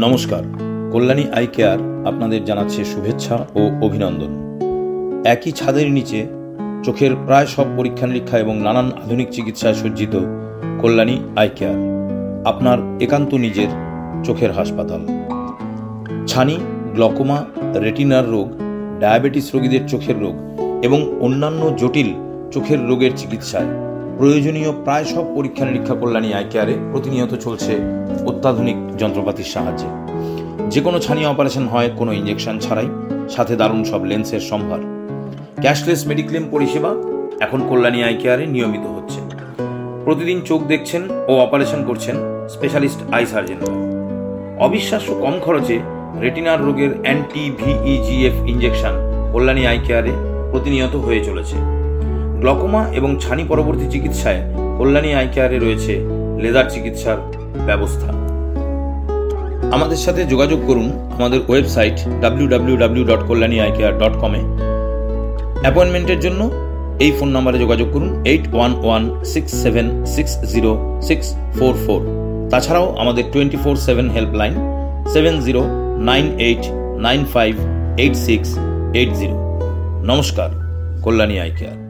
নমস্কার, Kalyani eye care আপনাদের জানাচ্ছে শুভেচ্ছা ও অভিনন্দন। একই ছাদের নিচে চোখের প্রায় সব পরীক্ষা নিরীক্ষা এবং নানান আধুনিক চিকিৎসায় সজ্জিত কল্যাণী আই কেয়ার আপনার একান্ত নিজের চোখের হাসপাতাল। ছানি, গ্লকোমা, রেটিনার রোগ, ডায়াবেটিস রোগীদের চোখের রোগ এবং অন্যান্য জটিল চোখের রোগের চিকিৎসায় প্রয়োজনীয় প্রায় সব পরীক্ষা নিরীক্ষা কল্যাণী আই কেয়ারে প্রতিনিয়ত চলছে অত্যাধুনিক যন্ত্রপাতির সাহায্যে। যে কোনো ছানি অপারেশন হয় কোনো ইঞ্জেকশন ছাড়াই, সাথে দারুণ সব লেন্সের সম্ভার। ক্যাশলেস মেডিক্লেম পরিষেবা এখন কল্যাণী আই কেয়ারে নিয়মিত হচ্ছে। প্রতিদিন চোখ দেখছেন ও অপারেশন করছেন স্পেশালিস্ট আই সার্জনরা। অবিশ্বাস্য কম খরচে রেটিনার রোগের anti-VEGF ইঞ্জেকশন কল্যাণী আই কেয়ারে প্রতিনিয়ত হয়ে চলেছে। গ্লকোমা এবং ছানি পরবর্তী চিকিৎসায় কল্যাণী আই কেয়ারে রয়েছে লেজার চিকিৎসার ব্যবস্থা। আমাদের সাথে যোগাযোগ করুন আমাদের ওয়েবসাইট www.kalyanieyecare.com এ। অ্যাপয়েন্টমেন্টের জন্য এই ফোন নম্বরে যোগাযোগ করুন 8116760644। তাছাড়াও আমাদের 24/7 হেল্পলাইন 7098958680। নমস্কার, কল্যাণী আই কেয়ার।